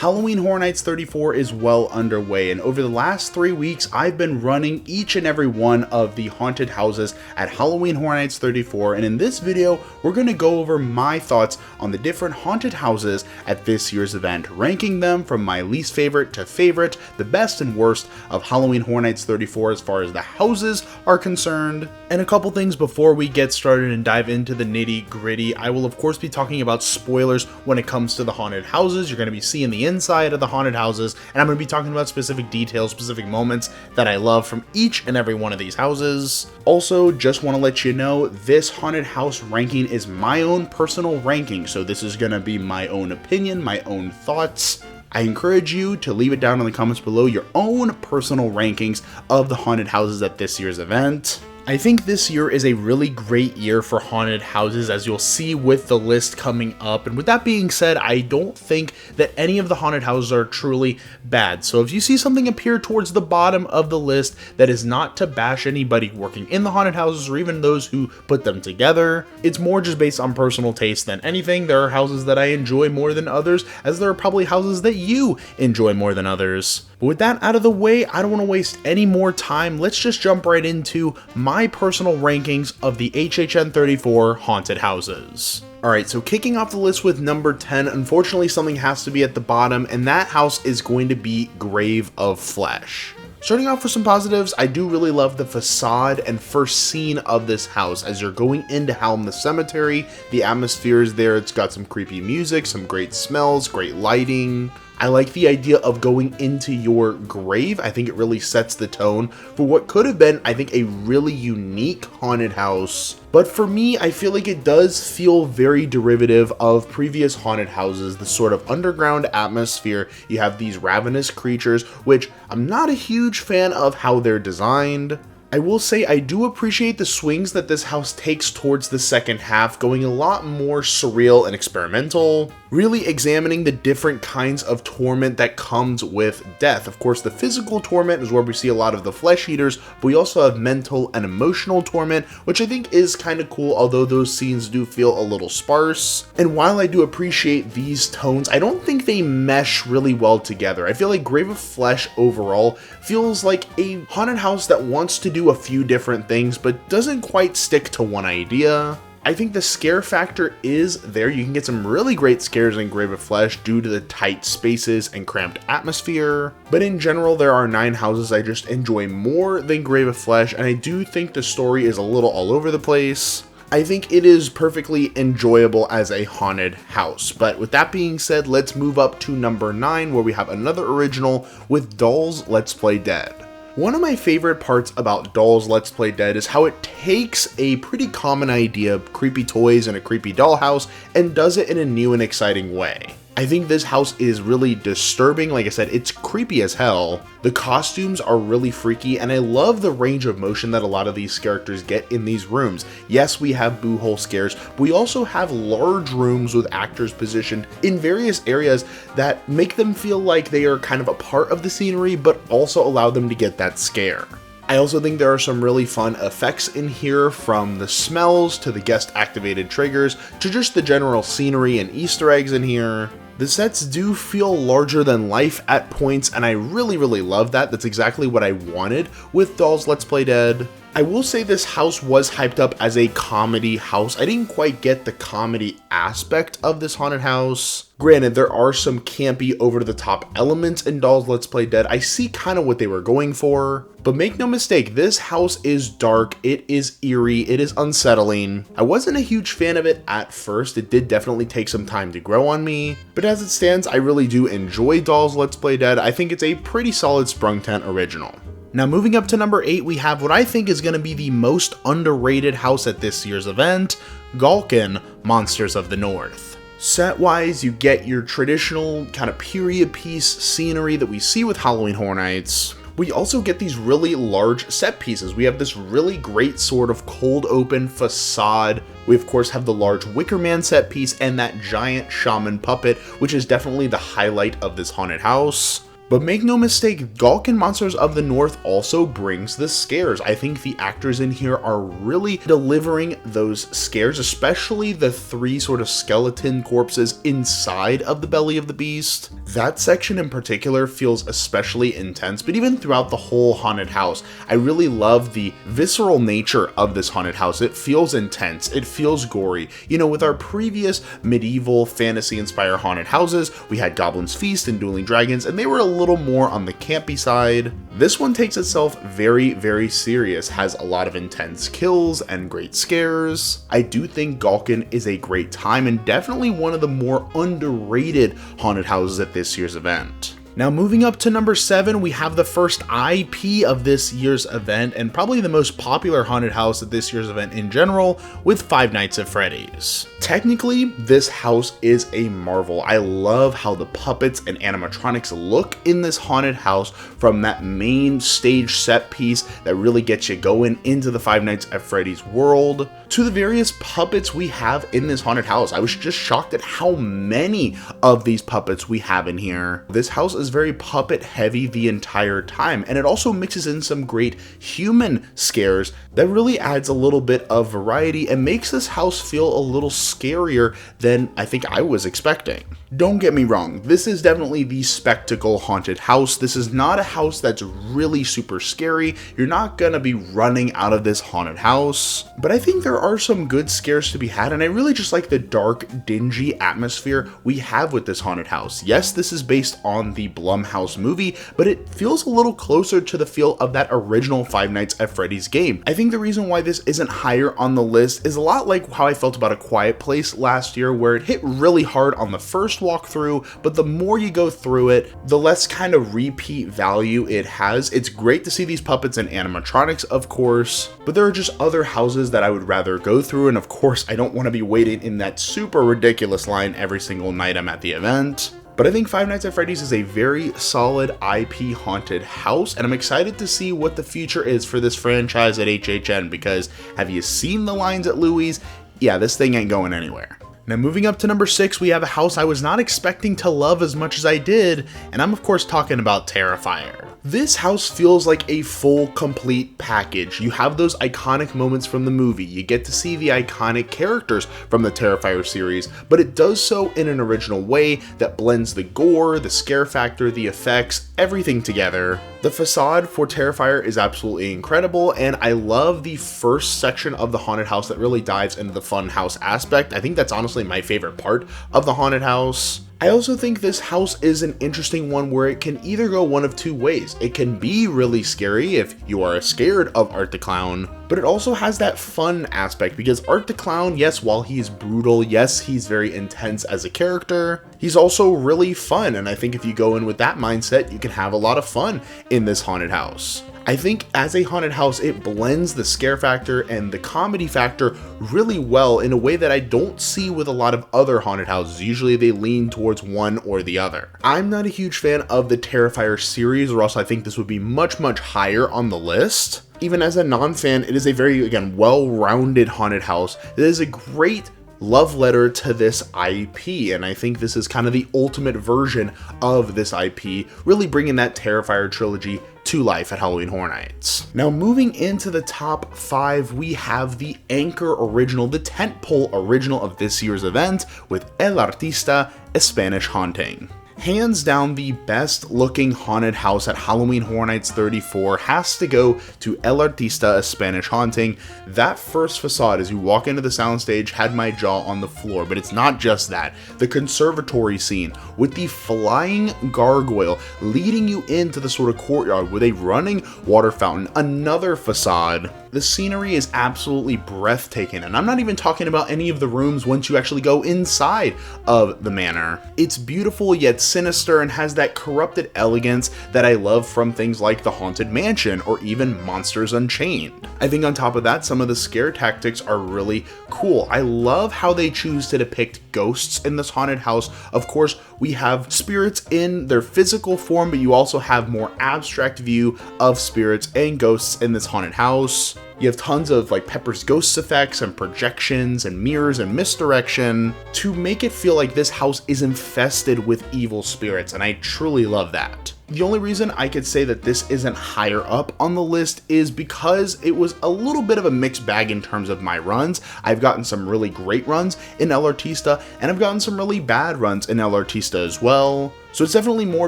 Halloween Horror Nights 34 is well underway, and over the last 3 weeks, I've been running each and every one of the haunted houses at Halloween Horror Nights 34, and in this video, we're going to go over my thoughts on the different haunted houses at this year's event, ranking them from my least favorite to favorite, the best and worst of Halloween Horror Nights 34 as far as the houses are concerned. And a couple things before we get started and dive into the nitty gritty. I will of course be talking about spoilers when it comes to the haunted houses. You're going to be seeing the inside of the haunted houses, and I'm going to be talking about specific details, specific moments that I love from each and every one of these houses. Also, just want to let you know, this haunted house ranking is my own personal ranking, so this is going to be my own opinion, my own thoughts. I encourage you to leave it down in the comments below your own personal rankings of the haunted houses at this year's event. I think this year is a really great year for haunted houses, as you'll see with the list coming up. And with that being said, I don't think that any of the haunted houses are truly bad. So if you see something appear towards the bottom of the list, that is not to bash anybody working in the haunted houses or even those who put them together. It's more just based on personal taste than anything. There are houses that I enjoy more than others, as there are probably houses that you enjoy more than others. But with that out of the way, I don't want to waste any more time. Let's just jump right into my personal rankings of the HHN 34 haunted houses. Alright, so kicking off the list with number 10, unfortunately something has to be at the bottom, and that house is going to be Grave of Flesh. Starting off with some positives, I do really love the facade and first scene of this house. As you're going into Helm the Cemetery, the atmosphere is there, it's got some creepy music, some great smells, great lighting. I like the idea of going into your grave. I think it really sets the tone for what could have been, I think, a really unique haunted house. But for me, I feel like it does feel very derivative of previous haunted houses, the sort of underground atmosphere. You have these ravenous creatures, which I'm not a huge fan of how they're designed. I will say I do appreciate the swings that this house takes towards the second half, going a lot more surreal and experimental, really examining the different kinds of torment that comes with death. Of course, the physical torment is where we see a lot of the flesh eaters, but we also have mental and emotional torment, which I think is kind of cool, although those scenes do feel a little sparse. And while I do appreciate these tones, I don't think they mesh really well together. I feel like Grave of Flesh overall feels like a haunted house that wants to do a few different things, but doesn't quite stick to one idea. I think the scare factor is there. You can get some really great scares in Grave of Flesh due to the tight spaces and cramped atmosphere. But in general, there are 9 houses I just enjoy more than Grave of Flesh, and I do think the story is a little all over the place. I think it is perfectly enjoyable as a haunted house. But with that being said, let's move up to number 9, where we have another original with Dolls Let's Play Dead. One of my favorite parts about Dolls Let's Play Dead is how it takes a pretty common idea, creepy toys and a creepy dollhouse, and does it in a new and exciting way. I think this house is really disturbing. Like I said, it's creepy as hell. The costumes are really freaky, and I love the range of motion that a lot of these characters get in these rooms. Yes, we have boo hole scares, but we also have large rooms with actors positioned in various areas that make them feel like they are kind of a part of the scenery, but also allow them to get that scare. I also think there are some really fun effects in here, from the smells to the guest activated triggers to just the general scenery and Easter eggs in here. The sets do feel larger than life at points, and I really love that. That's exactly what I wanted with Dolls Let's Play Dead. I will say this house was hyped up as a comedy house. I didn't quite get the comedy aspect of this haunted house. Granted, there are some campy, over-the-top elements in Dolls Let's Play Dead. I see kind of what they were going for. But make no mistake, this house is dark, it is eerie, it is unsettling. I wasn't a huge fan of it at first. It did definitely take some time to grow on me. But as it stands, I really do enjoy Dolls Let's Play Dead. I think it's a pretty solid Sprungtent original. Now moving up to number 8, we have what I think is going to be the most underrated house at this year's event, Galken Monsters of the North. Set-wise, you get your traditional kind of period piece scenery that we see with Halloween Horror Nights. We also get these really large set pieces. We have this really great sort of cold open facade. We of course have the large Wicker Man set piece and that giant shaman puppet, which is definitely the highlight of this haunted house. But make no mistake, Galken Monsters of the North also brings the scares. I think the actors in here are really delivering those scares, especially the 3 sort of skeleton corpses inside of the belly of the beast. That section in particular feels especially intense, but even throughout the whole haunted house, I really love the visceral nature of this haunted house. It feels intense, it feels gory. You know, with our previous medieval fantasy-inspired haunted houses, we had Goblin's Feast and Dueling Dragons, and they were a little more on the campy side. This one takes itself very, very serious, has a lot of intense kills and great scares. I do think Galkin is a great time and definitely one of the more underrated haunted houses at this year's event. Now moving up to number 7, we have the first IP of this year's event and probably the most popular haunted house at this year's event in general, with Five Nights at Freddy's. Technically, this house is a marvel. I love how the puppets and animatronics look in this haunted house, from that main stage set piece that really gets you going into the Five Nights at Freddy's world, to the various puppets we have in this haunted house. I was just shocked at how many of these puppets we have in here. This house is very puppet heavy the entire time, and it also mixes in some great human scares that really adds a little bit of variety and makes this house feel a little scarier than I think I was expecting. Don't get me wrong, this is definitely the spectacle haunted house. This is not a house that's really super scary. You're not gonna be running out of this haunted house, but I think there are some good scares to be had, and I really just like the dark, dingy atmosphere we have with this haunted house. Yes, this is based on the Blumhouse movie, but it feels a little closer to the feel of that original Five Nights at Freddy's game. I think the reason why this isn't higher on the list is a lot like how I felt about A Quiet Place last year, where it hit really hard on the first walkthrough, but the more you go through it, the less kind of repeat value it has. It's great to see these puppets and animatronics, of course, but there are just other houses that I would rather go through, and of course I don't want to be waiting in that super ridiculous line every single night I'm at the event. But I think Five Nights at Freddy's is a very solid IP haunted house, and I'm excited to see what the future is for this franchise at HHN, because have you seen the lines at Louis? Yeah, this thing ain't going anywhere. Now moving up to number 6, we have a house I was not expecting to love as much as I did, and I'm of course talking about Terrifier. This house feels like a full, complete package. You have those iconic moments from the movie, you get to see the iconic characters from the Terrifier series, but it does so in an original way that blends the gore, the scare factor, the effects, everything together. The facade for Terrifier is absolutely incredible, and I love the first section of the haunted house that really dives into the fun house aspect. I think that's honestly my favorite part of the haunted house. I also think this house is an interesting one where it can either go one of two ways. It can be really scary if you are scared of Art the Clown, but it also has that fun aspect because Art the Clown, yes, while he's brutal, yes, he's very intense as a character, he's also really fun, and I think if you go in with that mindset, you can have a lot of fun in this haunted house. I think as a haunted house, it blends the scare factor and the comedy factor really well in a way that I don't see with a lot of other haunted houses. Usually they lean towards one or the other. I'm not a huge fan of the Terrifier series, or else I think this would be much, much higher on the list. Even as a non-fan, it is a very, again, well-rounded haunted house. It is a great love letter to this IP, and I think this is kind of the ultimate version of this IP, really bringing that Terrifier trilogy to life at Halloween Horror Nights. Now moving into the top 5, we have the anchor original, the tentpole original of this year's event with El Artista, A Spanish Haunting. Hands down, the best looking haunted house at Halloween Horror Nights 34 has to go to El Artista, A Spanish Haunting. That first facade as you walk into the soundstage had my jaw on the floor, but it's not just that. The conservatory scene with the flying gargoyle leading you into the sort of courtyard with a running water fountain, another facade. The scenery is absolutely breathtaking, and I'm not even talking about any of the rooms once you actually go inside of the manor. It's beautiful yet sinister and has that corrupted elegance that I love from things like The Haunted Mansion or even Monsters Unchained. I think on top of that, some of the scare tactics are really cool. I love how they choose to depict ghosts in this haunted house. Of course, we have spirits in their physical form, but you also have more abstract view of spirits and ghosts in this haunted house. You have tons of like Pepper's Ghost effects and projections and mirrors and misdirection to make it feel like this house is infested with evil spirits, and I truly love that. The only reason I could say that this isn't higher up on the list is because it was a little bit of a mixed bag in terms of my runs. I've gotten some really great runs in El Artista, and I've gotten some really bad runs in El Artista as well. So it's definitely more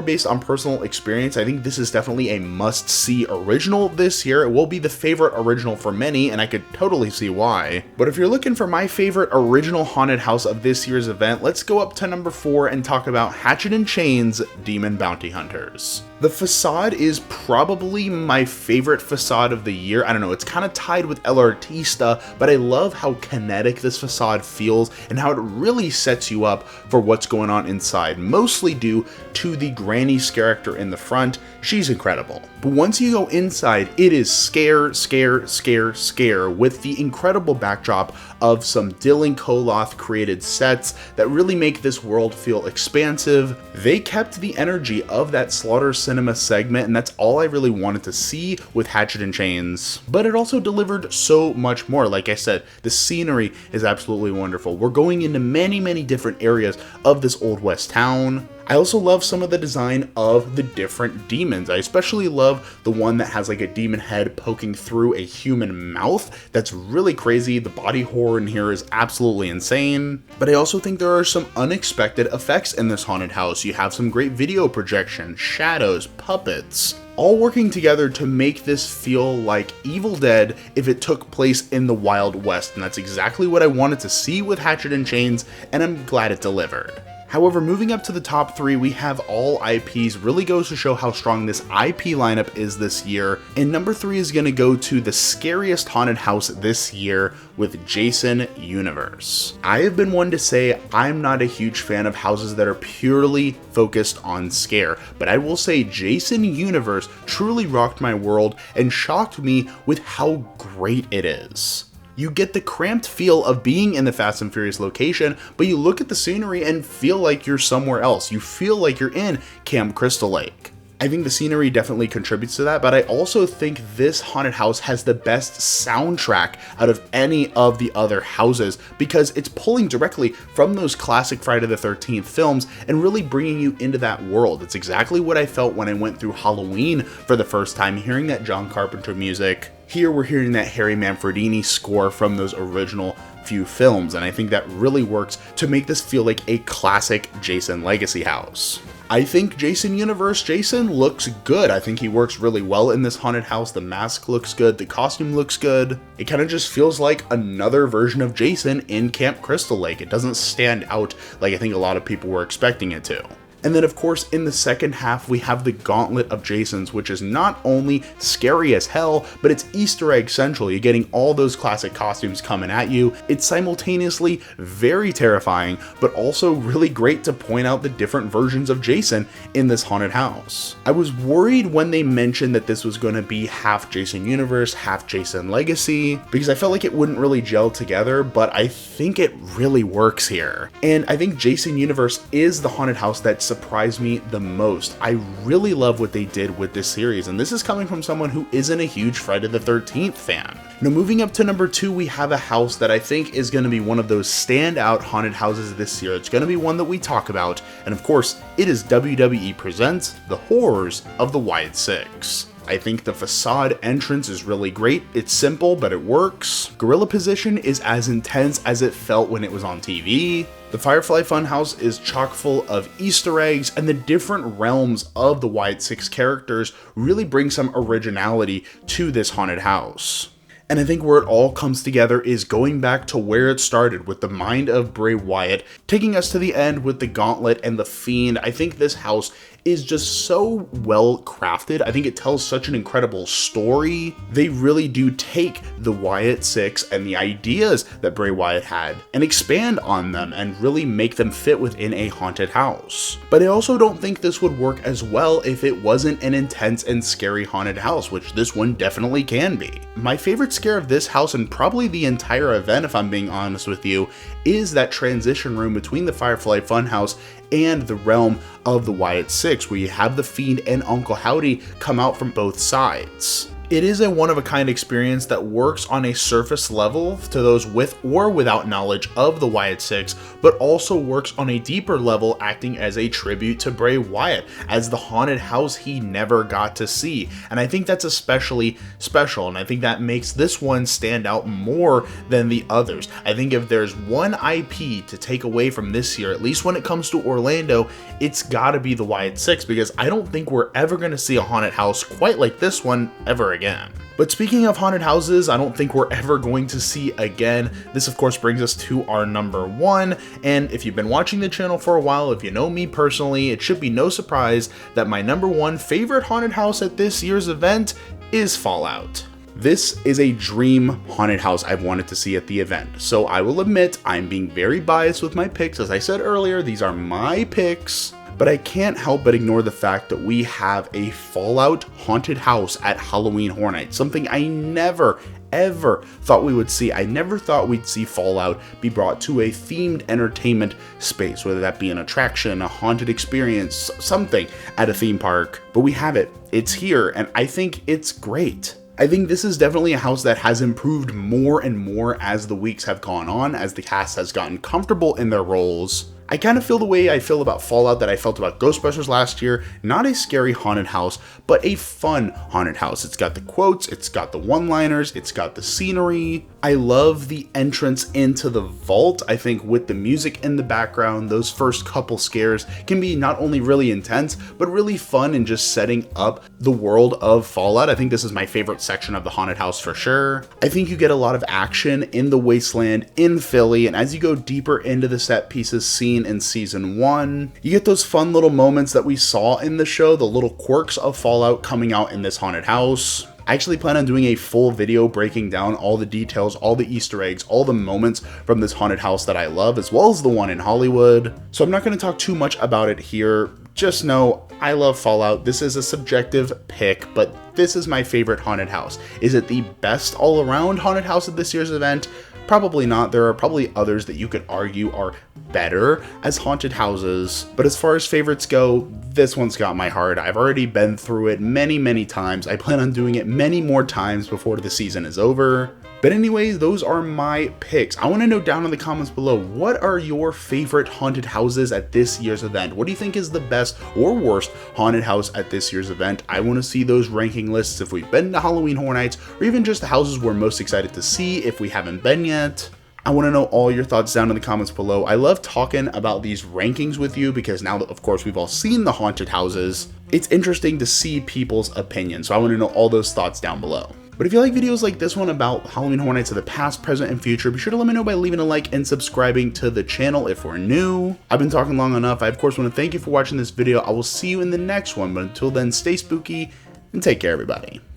based on personal experience. I think this is definitely a must-see original this year. It will be the favorite original for many, and I could totally see why. But if you're looking for my favorite original haunted house of this year's event, let's go up to number 4 and talk about Hatchet and Chains Demon Bounty Hunters. The facade is probably my favorite facade of the year. I don't know, it's kind of tied with El Artista, but I love how kinetic this facade feels and how it really sets you up for what's going on inside, mostly due to the Granny's character in the front. She's incredible. But once you go inside, it is scare, scare, scare, scare, with the incredible backdrop of some Dylan Koloth created sets that really make this world feel expansive. They kept the energy of that Slaughter Cinema segment, and that's all I really wanted to see with Hatchet and Chains. But it also delivered so much more. Like I said, the scenery is absolutely wonderful. We're going into many, many different areas of this Old West town. I also love some of the design of the different demons. I especially love the one that has like a demon head poking through a human mouth. That's really crazy. The body horror in here is absolutely insane. But I also think there are some unexpected effects in this haunted house. You have some great video projection, shadows, puppets, all working together to make this feel like Evil Dead if it took place in the Wild West. And that's exactly what I wanted to see with Hatchet and Chains, and I'm glad it delivered. However, moving up to the top 3, we have all IPs. Really goes to show how strong this IP lineup is this year. And number 3 is going to go to the scariest haunted house this year with Jason Universe. I have been one to say I'm not a huge fan of houses that are purely focused on scare, but I will say Jason Universe truly rocked my world and shocked me with how great it is. You get the cramped feel of being in the Fast and Furious location, but you look at the scenery and feel like you're somewhere else. You feel like you're in Camp Crystal Lake. I think the scenery definitely contributes to that, but I also think this haunted house has the best soundtrack out of any of the other houses because it's pulling directly from those classic Friday the 13th films and really bringing you into that world. It's exactly what I felt when I went through Halloween for the first time, hearing that John Carpenter music. Here we're hearing that Harry Manfredini score from those original few films, and I think that really works to make this feel like a classic Jason legacy house. I think Jason Universe Jason looks good. I think he works really well in this haunted house. The mask looks good, the costume looks good. It kind of just feels like another version of Jason in Camp Crystal Lake. It doesn't stand out like I think a lot of people were expecting it to. And then of course in the second half we have the Gauntlet of Jasons, which is not only scary as hell, but it's Easter egg central. You're getting all those classic costumes coming at you. It's simultaneously very terrifying, but also really great to point out the different versions of Jason in this haunted house. I was worried when they mentioned that this was going to be half Jason Universe, half Jason Legacy, because I felt like it wouldn't really gel together, but I think it really works here. And I think Jason Universe is the haunted house that surprised me the most. I really love what they did with this series, and this is coming from someone who isn't a huge Friday the 13th fan. Now moving up to number 2, we have a house that I think is going to be one of those standout haunted houses this year. It's going to be one that we talk about, and of course, it is WWE Presents The Horrors of the Wyatt Six. I think the facade entrance is really great. It's simple, but it works. Gorilla position is as intense as it felt when it was on TV. The Firefly Funhouse is chock full of Easter eggs, and the different realms of the Wyatt Six characters really bring some originality to this haunted house. And I think where it all comes together is going back to where it started with the mind of Bray Wyatt, taking us to the end with the Gauntlet and the Fiend. I think this house is just so well crafted. I think it tells such an incredible story. They really do take the Wyatt Six and the ideas that Bray Wyatt had and expand on them and really make them fit within a haunted house. But I also don't think this would work as well if it wasn't an intense and scary haunted house, which this one definitely can be. My favorite scare of this house, and probably the entire event if I'm being honest with you, is that transition room between the Firefly Funhouse and the realm of the Wyatt Six, where you have the Fiend and Uncle Howdy come out from both sides. It is a one-of-a-kind experience that works on a surface level to those with or without knowledge of the Wyatt Six, but also works on a deeper level, acting as a tribute to Bray Wyatt as the haunted house he never got to see. And I think that's especially special, and I think that makes this one stand out more than the others. I think if there's one IP to take away from this year, at least when it comes to Orlando, it's gotta be the Wyatt Six, because I don't think we're ever gonna see a haunted house quite like this one ever again. But speaking of haunted houses, I don't think we're ever going to see again. This of course brings us to our number one, and if you've been watching the channel for a while, if you know me personally, it should be no surprise that my number one favorite haunted house at this year's event is Fallout. This is a dream haunted house I've wanted to see at the event, so I will admit I'm being very biased with my picks. As I said earlier, these are my picks. But I can't help but ignore the fact that we have a Fallout haunted house at Halloween Horror Nights, something I never, ever thought we would see. I never thought we'd see Fallout be brought to a themed entertainment space, whether that be an attraction, a haunted experience, something at a theme park. But we have it. It's here, and I think it's great. I think this is definitely a house that has improved more and more as the weeks have gone on, as the cast has gotten comfortable in their roles. I kind of feel the way I feel about Fallout that I felt about Ghostbusters last year. Not a scary haunted house, but a fun haunted house. It's got the quotes, it's got the one-liners, it's got the scenery. I love the entrance into the vault. I think with the music in the background, those first couple scares can be not only really intense, but really fun in just setting up the world of Fallout. I think this is my favorite section of the haunted house for sure. I think you get a lot of action in the wasteland in Philly, and as you go deeper into the set pieces seen in season 1, you get those fun little moments that we saw in the show, the little quirks of Fallout coming out in this haunted house. I actually plan on doing a full video breaking down all the details, all the Easter eggs, all the moments from this haunted house that I love, as well as the one in Hollywood. So I'm not going to talk too much about it here. Just know I love Fallout. This is a subjective pick, but this is my favorite haunted house. Is it the best all-around haunted house at this year's event? Probably not. There are probably others that you could argue are better as haunted houses, but as far as favorites go, this one's got my heart. I've already been through it many times. I plan on doing it many more times before the season is over. But anyways, those are my picks. I want to know down in the comments below, what are your favorite haunted houses at this year's event? What do you think is the best or worst haunted house at this year's event? I want to see those ranking lists if we've been to Halloween Horror Nights, or even just the houses we're most excited to see if we haven't been yet. I want to know all your thoughts down in the comments below. I love talking about these rankings with you because now that, of course, we've all seen the haunted houses, it's interesting to see people's opinions. So I want to know all those thoughts down below. But if you like videos like this one about Halloween Horror Nights of the past, present, and future, be sure to let me know by leaving a like and subscribing to the channel if we're new. I've been talking long enough. I, of course, want to thank you for watching this video. I will see you in the next one, but until then, stay spooky and take care, everybody.